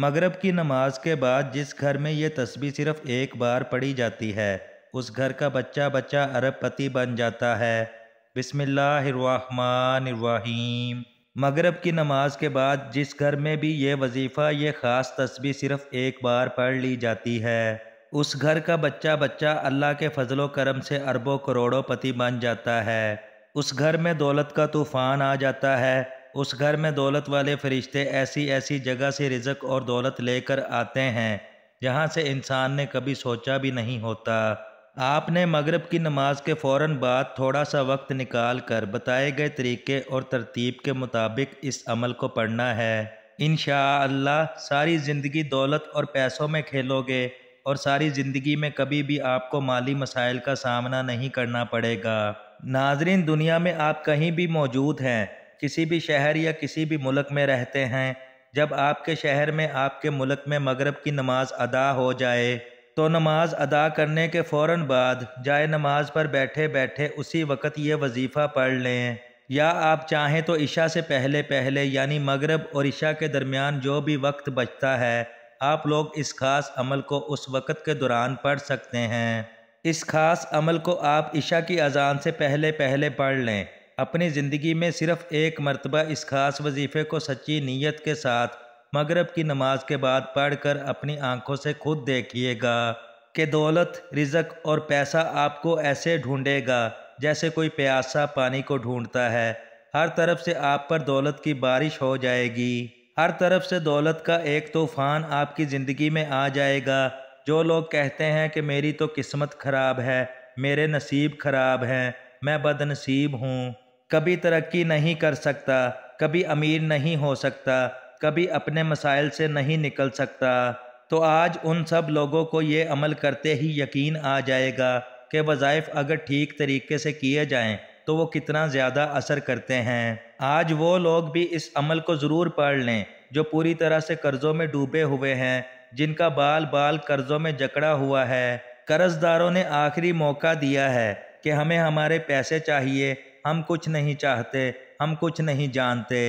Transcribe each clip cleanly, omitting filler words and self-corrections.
مغرب کی نماز کے بعد جس گھر میں یہ تسبیح صرف ایک بار پڑھی جاتی ہے اس گھر کا بچہ بچہ ارب پتی بن جاتا ہے۔ بسم اللہ الرحمن الرحیم۔ مغرب کی نماز کے بعد جس گھر میں بھی یہ وظیفہ یہ خاص تسبیح صرف ایک بار پڑھ لی جاتی ہے اس گھر کا بچہ بچہ اللہ کے فضل و کرم سے اربوں کروڑوں پتی بن جاتا ہے۔ اس گھر میں دولت کا طوفان آ جاتا ہے۔ اس گھر میں دولت والے فرشتے ایسی ایسی جگہ سے رزق اور دولت لے کر آتے ہیں جہاں سے انسان نے کبھی سوچا بھی نہیں ہوتا۔ آپ نے مغرب کی نماز کے فوراً بعد تھوڑا سا وقت نکال کر بتائے گئے طریقے اور ترتیب کے مطابق اس عمل کو پڑھنا ہے۔ انشاءاللہ ساری زندگی دولت اور پیسوں میں کھیلو گے اور ساری زندگی میں کبھی بھی آپ کو مالی مسائل کا سامنا نہیں کرنا پڑے گا۔ ناظرین، دنیا میں آپ کہیں بھی موجود ہیں، کسی بھی شہر یا کسی بھی ملک میں رہتے ہیں، جب آپ کے شہر میں آپ کے ملک میں مغرب کی نماز ادا ہو جائے تو نماز ادا کرنے کے فوراً بعد جائے نماز پر بیٹھے بیٹھے اسی وقت یہ وظیفہ پڑھ لیں، یا آپ چاہیں تو عشاء سے پہلے یعنی مغرب اور عشاء کے درمیان جو بھی وقت بچتا ہے آپ لوگ اس خاص عمل کو اس وقت کے دوران پڑھ سکتے ہیں۔ اس خاص عمل کو آپ عشاء کی اذان سے پہلے پڑھ لیں۔ اپنی زندگی میں صرف ایک مرتبہ اس خاص وظیفے کو سچی نیت کے ساتھ مغرب کی نماز کے بعد پڑھ کر اپنی آنکھوں سے خود دیکھیے گا کہ دولت، رزق اور پیسہ آپ کو ایسے ڈھونڈے گا جیسے کوئی پیاسا پانی کو ڈھونڈتا ہے۔ ہر طرف سے آپ پر دولت کی بارش ہو جائے گی، ہر طرف سے دولت کا ایک طوفان آپ کی زندگی میں آ جائے گا۔ جو لوگ کہتے ہیں کہ میری تو قسمت خراب ہے، میرے نصیب خراب ہیں، میں بد نصیب ہوں، کبھی ترقی نہیں کر سکتا، کبھی امیر نہیں ہو سکتا، کبھی اپنے مسائل سے نہیں نکل سکتا، تو آج ان سب لوگوں کو یہ عمل کرتے ہی یقین آ جائے گا کہ وظائف اگر ٹھیک طریقے سے کیے جائیں تو وہ کتنا زیادہ اثر کرتے ہیں۔ آج وہ لوگ بھی اس عمل کو ضرور پڑھ لیں جو پوری طرح سے قرضوں میں ڈوبے ہوئے ہیں، جن کا بال قرضوں میں جکڑا ہوا ہے۔ قرض داروں نے آخری موقع دیا ہے کہ ہمیں ہمارے پیسے چاہیے، ہم کچھ نہیں چاہتے، ہم کچھ نہیں جانتے۔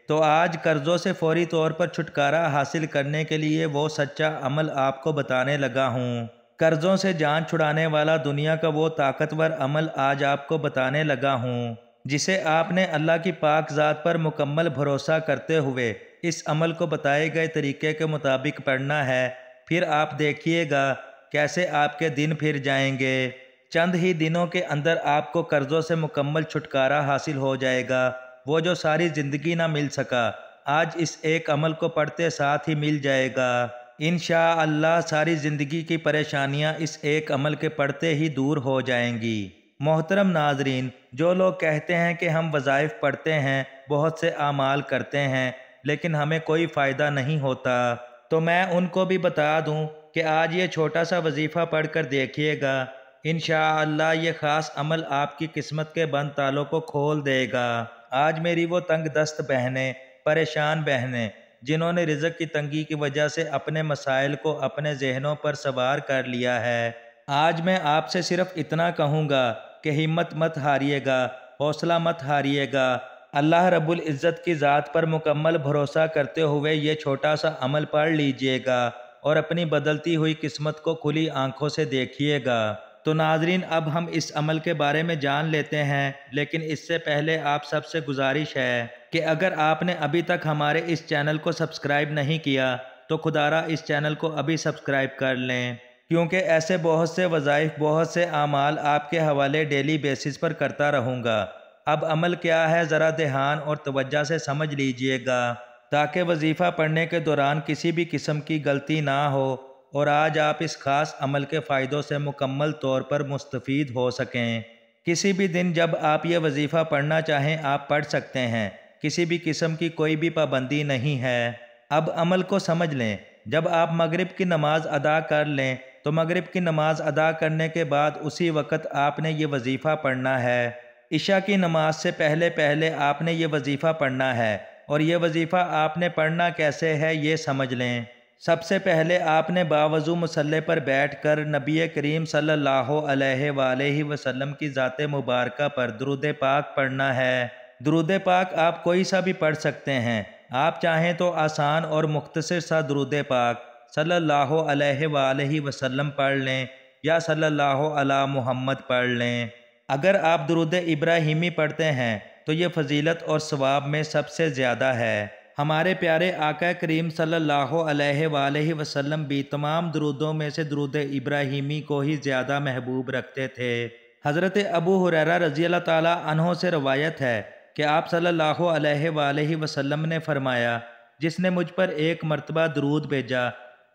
تو آج قرضوں سے فوری طور پر چھٹکارا حاصل کرنے کے لیے وہ سچا عمل آپ کو بتانے لگا ہوں۔ قرضوں سے جان چھڑانے والا دنیا کا وہ طاقتور عمل آج آپ کو بتانے لگا ہوں، جسے آپ نے اللہ کی پاک ذات پر مکمل بھروسہ کرتے ہوئے اس عمل کو بتائے گئے طریقے کے مطابق پڑھنا ہے۔ پھر آپ دیکھیے گا کیسے آپ کے دن پھر جائیں گے۔ چند ہی دنوں کے اندر آپ کو قرضوں سے مکمل چھٹکارا حاصل ہو جائے گا۔ وہ جو ساری زندگی نہ مل سکا آج اس ایک عمل کو پڑھتے ساتھ ہی مل جائے گا۔ انشاءاللہ ساری زندگی کی پریشانیاں اس ایک عمل کے پڑھتے ہی دور ہو جائیں گی۔ محترم ناظرین، جو لوگ کہتے ہیں کہ ہم وظائف پڑھتے ہیں، بہت سے اعمال کرتے ہیں لیکن ہمیں کوئی فائدہ نہیں ہوتا، تو میں ان کو بھی بتا دوں کہ آج یہ چھوٹا سا وظیفہ پڑھ کر دیکھیے گا، انشاءاللہ یہ خاص عمل آپ کی قسمت کے بند تالوں کو کھول دے گا۔ آج میری وہ تنگ دست بہنیں، پریشان بہنیں، جنہوں نے رزق کی تنگی کی وجہ سے اپنے مسائل کو اپنے ذہنوں پر سوار کر لیا ہے، آج میں آپ سے صرف اتنا کہوں گا کہ ہمت مت ہاریے گا، حوصلہ مت ہاریے گا۔ اللہ رب العزت کی ذات پر مکمل بھروسہ کرتے ہوئے یہ چھوٹا سا عمل پڑھ لیجئے گا اور اپنی بدلتی ہوئی قسمت کو کھلی آنکھوں سے دیکھیے گا۔ تو ناظرین، اب ہم اس عمل کے بارے میں جان لیتے ہیں، لیکن اس سے پہلے آپ سب سے گزارش ہے کہ اگر آپ نے ابھی تک ہمارے اس چینل کو سبسکرائب نہیں کیا تو خدارا اس چینل کو ابھی سبسکرائب کر لیں، کیونکہ ایسے بہت سے وظائف، بہت سے اعمال آپ کے حوالے ڈیلی بیسس پر کرتا رہوں گا۔ اب عمل کیا ہے ذرا دھیان اور توجہ سے سمجھ لیجئے گا تاکہ وظیفہ پڑھنے کے دوران کسی بھی قسم کی غلطی نہ ہو اور آج آپ اس خاص عمل کے فائدوں سے مکمل طور پر مستفید ہو سکیں۔ کسی بھی دن جب آپ یہ وظیفہ پڑھنا چاہیں آپ پڑھ سکتے ہیں، کسی بھی قسم کی کوئی بھی پابندی نہیں ہے۔ اب عمل کو سمجھ لیں۔ جب آپ مغرب کی نماز ادا کر لیں تو مغرب کی نماز ادا کرنے کے بعد اسی وقت آپ نے یہ وظیفہ پڑھنا ہے۔ عشاء کی نماز سے پہلے آپ نے یہ وظیفہ پڑھنا ہے، اور یہ وظیفہ آپ نے پڑھنا کیسے ہے یہ سمجھ لیں۔ سب سے پہلے آپ نے باوضو مصلی پر بیٹھ کر نبی کریم صلی اللہ علیہ وآلہ وسلم کی ذات مبارکہ پر درود پاک پڑھنا ہے۔ درود پاک آپ کوئی سا بھی پڑھ سکتے ہیں، آپ چاہیں تو آسان اور مختصر سا درود پاک صلی اللہ علیہ وآلہ وسلم پڑھ لیں یا صلی اللہ علی محمد پڑھ لیں۔ اگر آپ درود ابراہیمی پڑھتے ہیں تو یہ فضیلت اور ثواب میں سب سے زیادہ ہے۔ ہمارے پیارے آقا کریم صلی اللہ علیہ وآلہ وسلم بھی تمام درودوں میں سے درود ابراہیمی کو ہی زیادہ محبوب رکھتے تھے۔ حضرت ابو ہریرہ رضی اللہ تعالیٰ عنہ سے روایت ہے کہ آپ صلی اللہ علیہ وآلہ وسلم نے فرمایا، جس نے مجھ پر ایک مرتبہ درود بھیجا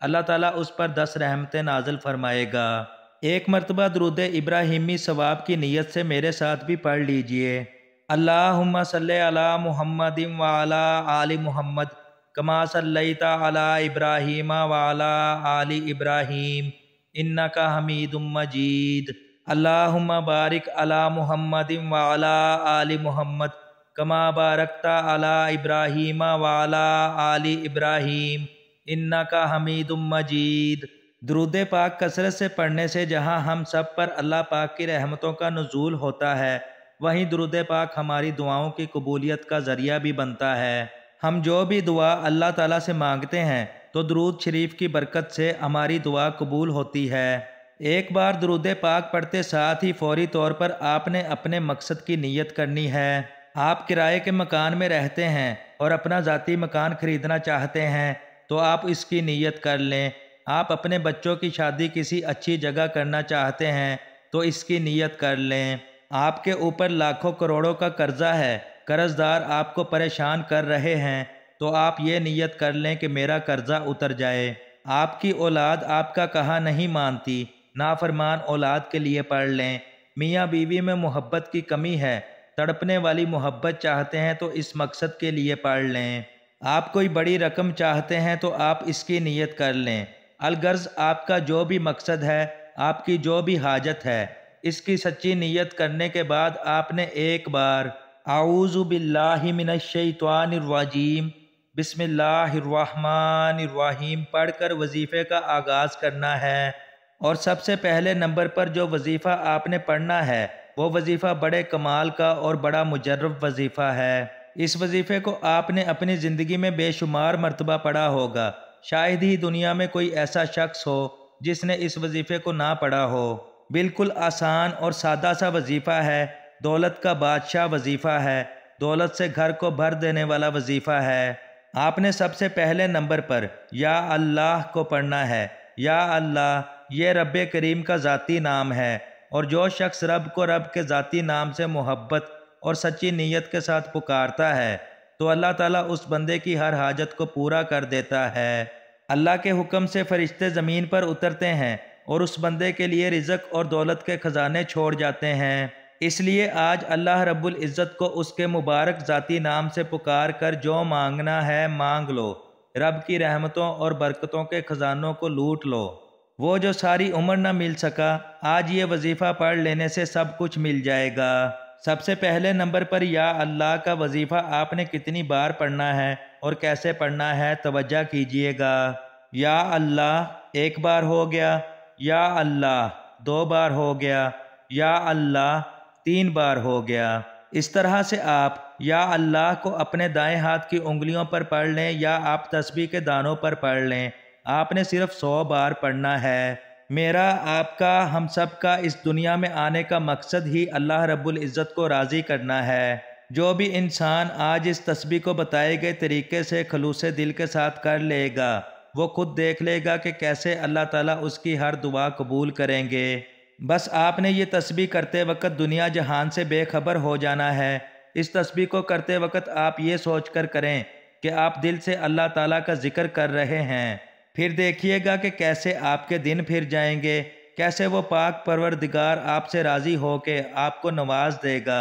اللہ تعالیٰ اس پر 10 رحمتیں نازل فرمائے گا۔ ایک مرتبہ درود ابراہیمی ثواب کی نیت سے میرے ساتھ بھی پڑھ لیجئے۔ اللہم صلی علی محمد وعلی آل محمد کما صلیت علی ابراہیم وعلی آل ابراہیم انک حمید مجید۔ اللہم بارک علی محمد وعلی آل محمد کما بارکت علی ابراہیم وعلی آل ابراہیم انک حمید مجید۔ درود پاک کثرت سے پڑھنے سے جہاں ہم سب پر اللہ پاک کی رحمتوں کا نزول ہوتا ہے، وہیں درود پاک ہماری دعاؤں کی قبولیت کا ذریعہ بھی بنتا ہے۔ ہم جو بھی دعا اللہ تعالیٰ سے مانگتے ہیں تو درود شریف کی برکت سے ہماری دعا قبول ہوتی ہے۔ ایک بار درود پاک پڑھتے ساتھ ہی فوری طور پر آپ نے اپنے مقصد کی نیت کرنی ہے۔ آپ کرائے کے مکان میں رہتے ہیں اور اپنا ذاتی مکان خریدنا چاہتے ہیں تو آپ اس کی نیت کر لیں۔ آپ اپنے بچوں کی شادی کسی اچھی جگہ کرنا چاہتے ہیں تو اس کی نیت کر لیں۔ آپ کے اوپر لاکھوں کروڑوں کا قرضہ ہے، قرض دار آپ کو پریشان کر رہے ہیں تو آپ یہ نیت کر لیں کہ میرا قرضہ اتر جائے۔ آپ کی اولاد آپ کا کہا نہیں مانتی، نافرمان اولاد کے لیے پڑھ لیں۔ میاں بیوی میں محبت کی کمی ہے، تڑپنے والی محبت چاہتے ہیں تو اس مقصد کے لیے پڑھ لیں۔ آپ کوئی بڑی رقم چاہتے ہیں تو آپ اس کی نیت کر لیں۔ الغرض آپ کا جو بھی مقصد ہے، آپ کی جو بھی حاجت ہے، اس کی سچی نیت کرنے کے بعد آپ نے ایک بار اعوذ باللہ من الشیطان الرجیم بسم اللہ الرحمن الرحیم پڑھ کر وظیفے کا آغاز کرنا ہے۔ اور سب سے پہلے نمبر پر جو وظیفہ آپ نے پڑھنا ہے وہ وظیفہ بڑے کمال کا اور بڑا مجرب وظیفہ ہے۔ اس وظیفے کو آپ نے اپنی زندگی میں بے شمار مرتبہ پڑھا ہوگا، شاید ہی دنیا میں کوئی ایسا شخص ہو جس نے اس وظیفے کو نہ پڑھا ہو۔ بالکل آسان اور سادہ سا وظیفہ ہے، دولت کا بادشاہ وظیفہ ہے، دولت سے گھر کو بھر دینے والا وظیفہ ہے۔ آپ نے سب سے پہلے نمبر پر یا اللہ کو پڑھنا ہے۔ یا اللہ یہ رب کریم کا ذاتی نام ہے، اور جو شخص رب کو رب کے ذاتی نام سے محبت اور سچی نیت کے ساتھ پکارتا ہے تو اللہ تعالیٰ اس بندے کی ہر حاجت کو پورا کر دیتا ہے۔ اللہ کے حکم سے فرشتے زمین پر اترتے ہیں اور اس بندے کے لیے رزق اور دولت کے خزانے چھوڑ جاتے ہیں۔ اس لیے آج اللہ رب العزت کو اس کے مبارک ذاتی نام سے پکار کر جو مانگنا ہے مانگ لو، رب کی رحمتوں اور برکتوں کے خزانوں کو لوٹ لو۔ وہ جو ساری عمر نہ مل سکا، آج یہ وظیفہ پڑھ لینے سے سب کچھ مل جائے گا۔ سب سے پہلے نمبر پر یا اللہ کا وظیفہ آپ نے کتنی بار پڑھنا ہے اور کیسے پڑھنا ہے توجہ کیجئے گا۔ یا اللہ ایک بار ہو گیا، یا اللہ 2 بار ہو گیا، یا اللہ 3 بار ہو گیا۔ اس طرح سے آپ یا اللہ کو اپنے دائیں ہاتھ کی انگلیوں پر پڑھ لیں یا آپ تسبیح کے دانوں پر پڑھ لیں۔ آپ نے صرف 100 بار پڑھنا ہے۔ میرا، آپ کا، ہم سب کا اس دنیا میں آنے کا مقصد ہی اللہ رب العزت کو راضی کرنا ہے۔ جو بھی انسان آج اس تسبیح کو بتائے گئے طریقے سے خلوص دل کے ساتھ کر لے گا، وہ خود دیکھ لے گا کہ کیسے اللہ تعالیٰ اس کی ہر دعا قبول کریں گے۔ بس آپ نے یہ تسبیح کرتے وقت دنیا جہان سے بے خبر ہو جانا ہے۔ اس تسبیح کو کرتے وقت آپ یہ سوچ کر کریں کہ آپ دل سے اللہ تعالیٰ کا ذکر کر رہے ہیں۔ پھر دیکھیے گا کہ کیسے آپ کے دن پھر جائیں گے، کیسے وہ پاک پروردگار آپ سے راضی ہو کے آپ کو نواز دے گا۔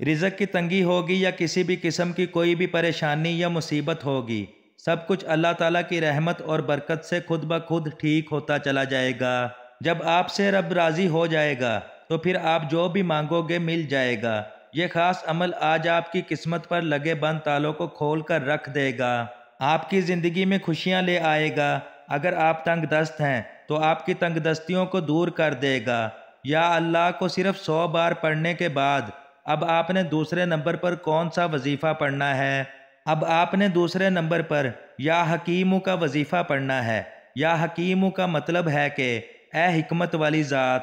رزق کی تنگی ہوگی یا کسی بھی قسم کی کوئی بھی پریشانی یا مصیبت ہوگی، سب کچھ اللہ تعالیٰ کی رحمت اور برکت سے خود بخود ٹھیک ہوتا چلا جائے گا۔ جب آپ سے رب راضی ہو جائے گا تو پھر آپ جو بھی مانگو گے مل جائے گا۔ یہ خاص عمل آج آپ کی قسمت پر لگے بند تالوں کو کھول کر رکھ دے گا، آپ کی زندگی میں خوشیاں لے آئے گا۔ اگر آپ تنگ دست ہیں تو آپ کی تنگ دستیوں کو دور کر دے گا۔ یا اللہ کو صرف 100 بار پڑھنے کے بعد اب آپ نے دوسرے نمبر پر کون سا وظیفہ پڑھنا ہے؟ اب آپ نے دوسرے نمبر پر یا حکیمو کا وظیفہ پڑھنا ہے۔ یا حکیمو کا مطلب ہے کہ اے حکمت والی ذات،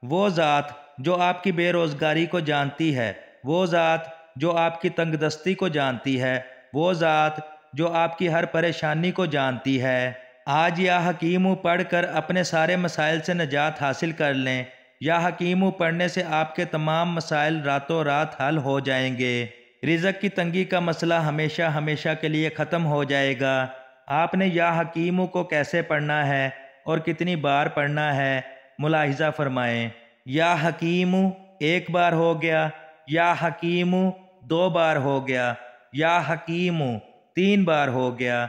وہ ذات جو آپ کی بے روزگاری کو جانتی ہے، وہ ذات جو آپ کی تنگ دستی کو جانتی ہے، وہ ذات جو آپ کی ہر پریشانی کو جانتی ہے۔ آج یا حکیمو پڑھ کر اپنے سارے مسائل سے نجات حاصل کر لیں۔ یا حکیمو پڑھنے سے آپ کے تمام مسائل راتوں رات حل ہو جائیں گے۔ رزق کی تنگی کا مسئلہ ہمیشہ ہمیشہ کے لیے ختم ہو جائے گا۔ آپ نے یا حکیمو کو کیسے پڑھنا ہے اور کتنی بار پڑھنا ہے ملاحظہ فرمائیں۔ یا حکیمو ایک بار ہو گیا، یا حکیمو 2 بار ہو گیا، یا حکیمو 3 بار ہو گیا۔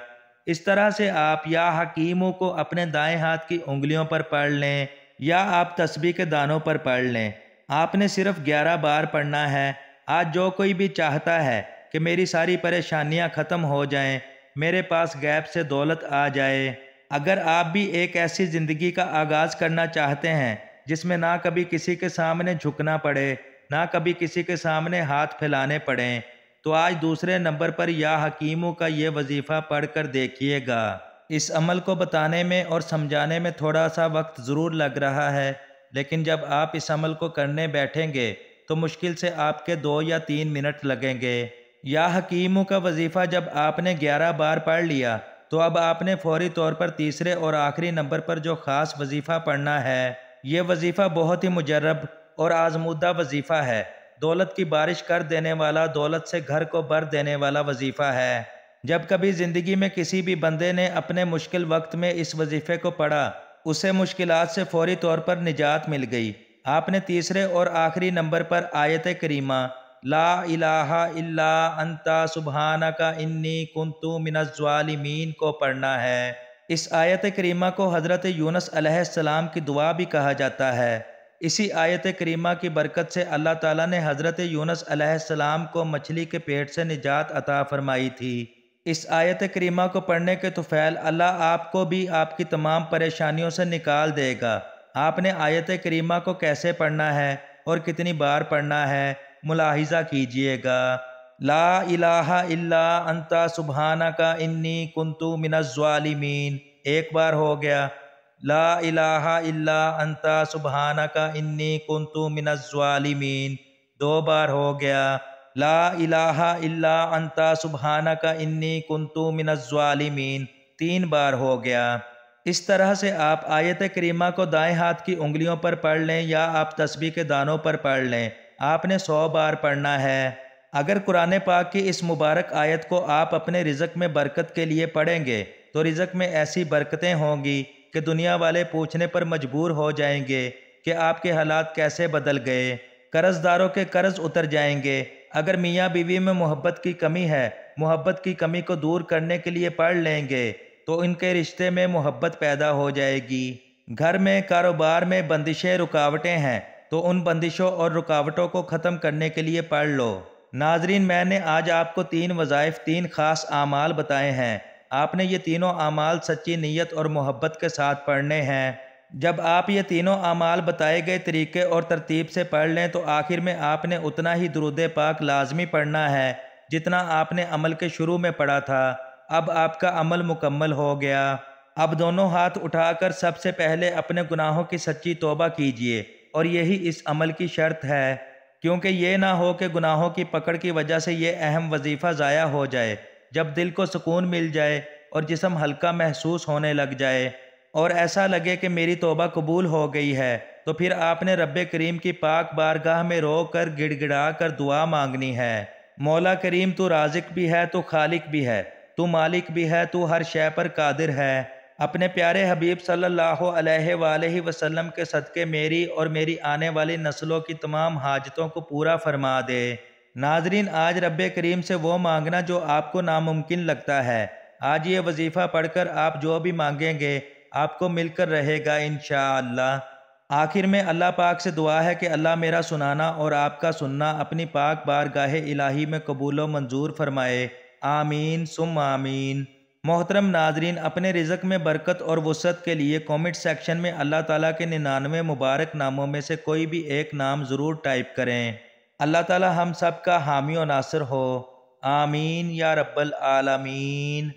اس طرح سے آپ یا حکیمو کو اپنے دائیں ہاتھ کی انگلیوں پر پڑھ لیں یا آپ تسبیح کے دانوں پر پڑھ لیں۔ آپ نے صرف 11 بار پڑھنا ہے۔ آج جو کوئی بھی چاہتا ہے کہ میری ساری پریشانیاں ختم ہو جائیں، میرے پاس غیب سے دولت آ جائے، اگر آپ بھی ایک ایسی زندگی کا آغاز کرنا چاہتے ہیں جس میں نہ کبھی کسی کے سامنے جھکنا پڑے، نہ کبھی کسی کے سامنے ہاتھ پھیلانے پڑیں، تو آج دوسرے نمبر پر یا حکیمو کا یہ وظیفہ پڑھ کر دیکھیے گا۔ اس عمل کو بتانے میں اور سمجھانے میں تھوڑا سا وقت ضرور لگ رہا ہے، لیکن جب آپ اس عمل کو کرنے بیٹھیں گے تو مشکل سے آپ کے 2 یا 3 منٹ لگیں گے۔ یا حکیمو کا وظیفہ جب آپ نے 11 بار پڑھ لیا تو اب آپ نے فوری طور پر تیسرے اور آخری نمبر پر جو خاص وظیفہ پڑھنا ہے، یہ وظیفہ بہت ہی مجرب اور آزمودہ وظیفہ ہے۔ دولت کی بارش کر دینے والا، دولت سے گھر کو بھر دینے والا وظیفہ ہے۔ جب کبھی زندگی میں کسی بھی بندے نے اپنے مشکل وقت میں اس وظیفے کو پڑھا، اسے مشکلات سے فوری طور پر نجات مل گئی۔ آپ نے تیسرے اور آخری نمبر پر آیت کریمہ لا الہ الا انت سبحانک انی کنت من الظالمین کو پڑھنا ہے۔ اس آیت کریمہ کو حضرت یونس علیہ السلام کی دعا بھی کہا جاتا ہے۔ اسی آیت کریمہ کی برکت سے اللہ تعالیٰ نے حضرت یونس علیہ السلام کو مچھلی کے پیٹ سے نجات عطا فرمائی تھی۔ اس آیت کریمہ کو پڑھنے کے طفیل اللہ آپ کو بھی آپ کی تمام پریشانیوں سے نکال دے گا۔ آپ نے آیت کریمہ کو کیسے پڑھنا ہے اور کتنی بار پڑھنا ہے ملاحظہ کیجئے گا۔ لا الہ الا انت سبحانک انی کنت من الظالمین 1 بار ہو گیا۔ لا الہ الا انت سبحانک انی کنت من الظالمین 2 بار ہو گیا۔ لا الہ الا انت سبحانک انی کنت من الظالمین 3 بار ہو گیا۔ اس طرح سے آپ آیت کریمہ کو دائیں ہاتھ کی انگلیوں پر پڑھ لیں یا آپ تسبیح کے دانوں پر پڑھ لیں، آپ نے 100 بار پڑھنا ہے۔ اگر قرآن پاک کی اس مبارک آیت کو آپ اپنے رزق میں برکت کے لیے پڑھیں گے تو رزق میں ایسی برکتیں ہوں گی کہ دنیا والے پوچھنے پر مجبور ہو جائیں گے کہ آپ کے حالات کیسے بدل گئے۔ قرض داروں کے قرض اتر جائیں گے۔ اگر میاں بیوی میں محبت کی کمی ہے، محبت کی کمی کو دور کرنے کے لیے پڑھ لیں گے تو ان کے رشتے میں محبت پیدا ہو جائے گی۔ گھر میں، کاروبار میں بندشیں، رکاوٹیں ہیں تو ان بندشوں اور رکاوٹوں کو ختم کرنے کے لیے پڑھ لو۔ ناظرین، میں نے آج آپ کو 3 وظائف، 3 خاص اعمال بتائے ہیں۔ آپ نے یہ تینوں اعمال سچی نیت اور محبت کے ساتھ پڑھنے ہیں۔ جب آپ یہ تینوں اعمال بتائے گئے طریقے اور ترتیب سے پڑھ لیں تو آخر میں آپ نے اتنا ہی درود پاک لازمی پڑھنا ہے جتنا آپ نے عمل کے شروع میں پڑھا تھا۔ اب آپ کا عمل مکمل ہو گیا۔ اب دونوں ہاتھ اٹھا کر سب سے پہلے اپنے گناہوں کی سچی توبہ کیجیے، اور یہی اس عمل کی شرط ہے، کیونکہ یہ نہ ہو کہ گناہوں کی پکڑ کی وجہ سے یہ اہم وظیفہ ضائع ہو جائے۔ جب دل کو سکون مل جائے اور جسم ہلکا محسوس ہونے لگ جائے اور ایسا لگے کہ میری توبہ قبول ہو گئی ہے، تو پھر آپ نے رب کریم کی پاک بارگاہ میں رو کر گڑ گڑا کر دعا مانگنی ہے۔ مولا کریم، تو رازق بھی ہے، تو خالق بھی ہے، تو مالک بھی ہے، تو ہر شے پر قادر ہے۔ اپنے پیارے حبیب صلی اللہ علیہ وآلہ وسلم کے صدقے میری اور میری آنے والی نسلوں کی تمام حاجتوں کو پورا فرما دے۔ ناظرین، آج رب کریم سے وہ مانگنا جو آپ کو ناممکن لگتا ہے، آج یہ وظیفہ پڑھ کر آپ جو بھی مانگیں گے آپ کو مل کر رہے گا انشاءاللہ۔ آخر میں اللہ پاک سے دعا ہے کہ اللہ میرا سنانا اور آپ کا سننا اپنی پاک بارگاہ الہی میں قبول و منظور فرمائے، آمین ثم آمین۔ محترم ناظرین، اپنے رزق میں برکت اور وسعت کے لیے کومنٹ سیکشن میں اللہ تعالیٰ کے 99 مبارک ناموں میں سے کوئی بھی ایک نام ضرور ٹائپ کریں۔ اللہ تعالیٰ ہم سب کا حامی و ناصر ہو، آمین یا رب العالمین۔